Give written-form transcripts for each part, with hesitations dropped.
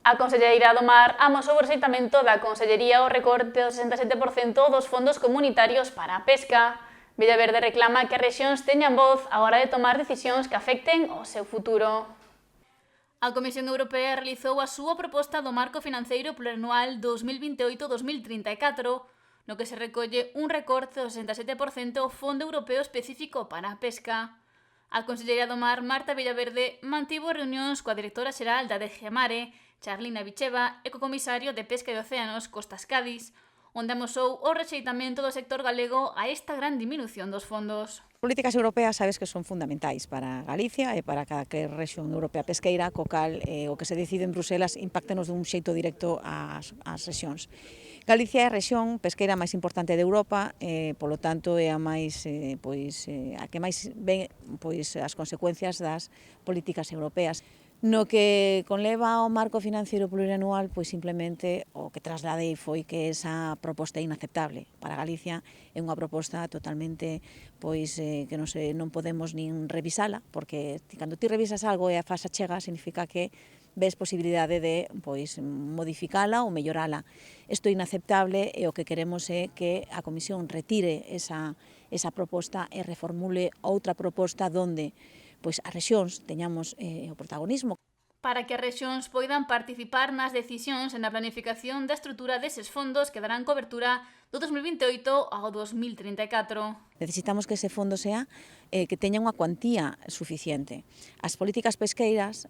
A Conselleira do Mar amosou o rexeitamento da Consellería ao recorte do 67% dos fondos comunitarios para a pesca. Villaverde reclama que as rexións teñan voz á hora de tomar decisións que afecten ao seu futuro. A Comisión Europea realizou a súa proposta do Marco Financeiro Plurianual 2028-2034, no que se recolle un recorte do 67% ao Fondo Europeo Específico para a Pesca. A Conselleira do Mar, Marta Villaverde, mantivo reunións coa directora xeral da DG Mare, Charlina Bicheva, e co comisario de Pesca e Océanos, Costas Cádiz, onde amosou o rexeitamento do sector galego a esta gran diminución dos fondos. As políticas europeas sabes que son fundamentais para Galicia e para cada rexión europea pesqueira, co cal o que se decide en Bruselas impactanos dun xeito directo ás rexións. Galicia é a rexión pesqueira máis importante de Europa, polo tanto é a máis a que máis ven as consecuencias das políticas europeas. No que conleva ao marco financiero plurianual, pois simplemente o que trasladei foi que esa proposta é inaceptable para Galicia, é unha proposta totalmente que non podemos nin revisala, porque cando ti revisas algo e a fase chega, significa que ves posibilidade de modificala ou mellorala. Isto é inaceptable e o que queremos é que a Comisión retire esa proposta e reformule outra proposta onde as rexións teñamos o protagonismo. Para que as rexións poidan participar nas decisións e na planificación da estrutura deses fondos que darán cobertura do 2028 ao 2034. Necesitamos que ese fondo sea que teña unha cuantía suficiente. As políticas pesqueiras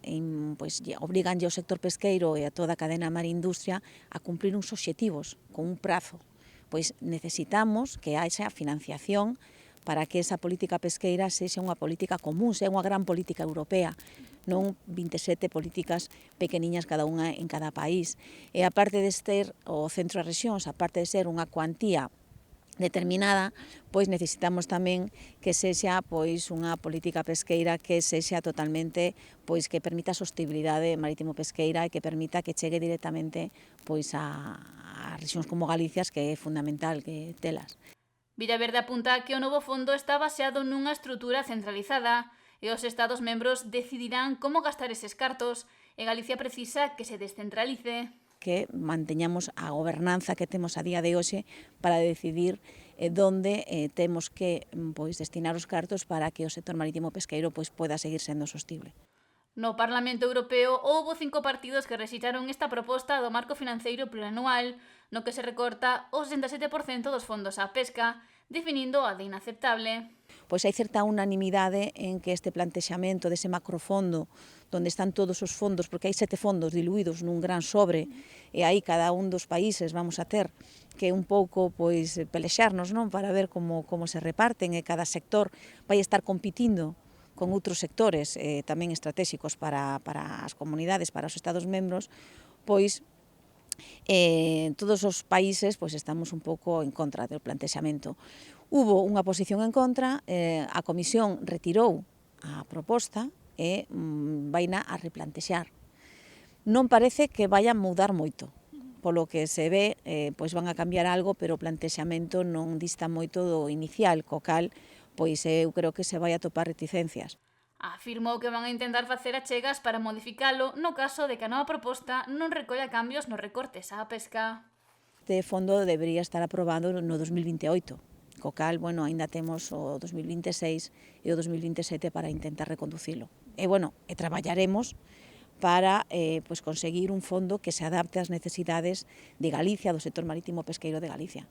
obriganlle ao sector pesqueiro e a toda a cadena mar-industria a cumprir uns obxectivos con un prazo. Pois necesitamos que haxa financiación para que esa política pesqueira sexa unha política común, sexa unha gran política europea, non 27 políticas pequeniñas cada unha en cada país. E aparte de ser o centro das rexións, aparte de ser unha cuantía determinada, pois necesitamos tamén que sexa unha política pesqueira que sexa totalmente que permita a sostenibilidade marítimo pesqueira e que permita que chegue directamente a rexións como Galicia, que é fundamental que telas. Villaverde apunta que o novo fondo está baseado nunha estrutura centralizada e os Estados membros decidirán como gastar eses cartos e Galicia precisa que se descentralice. Que manteñamos a gobernanza que temos a día de hoxe para decidir onde temos que destinar os cartos para que o sector marítimo pesqueiro poida seguir sendo sostible. No Parlamento Europeo houbo 5 partidos que rexeitaron esta proposta do Marco Financeiro Plurianual, no que se recorta o 67% dos fondos á pesca, definindo a de inaceptable. Pois hai certa unanimidade en que este plantexamento dese macrofondo, onde están todos os fondos, porque hai 7 fondos diluídos nun gran sobre, e aí cada un dos países vamos a ter que un pouco pelexarnos, non, para ver como se reparten, e cada sector vai estar compitindo con outros sectores tamén estratégicos para as comunidades, para os Estados membros, todos os países estamos un pouco en contra do plantexamento. Hubo unha posición en contra, a Comisión retirou a proposta e vaina a replantexar. Non parece que vai a mudar moito, polo que se ve, van a cambiar algo, pero o plantexamento non dista moito do inicial, co cal eu creo que se vai a topar reticencias. Afirmou que van a intentar facer achegas para modificalo no caso de que a nova proposta non recolla cambios nos recortes á pesca. Este fondo debería estar aprobado no 2028, co cal, aínda temos o 2026 e o 2027 para intentar reconducilo. E traballaremos para conseguir un fondo que se adapte ás necesidades de Galicia, do sector marítimo pesqueiro de Galicia.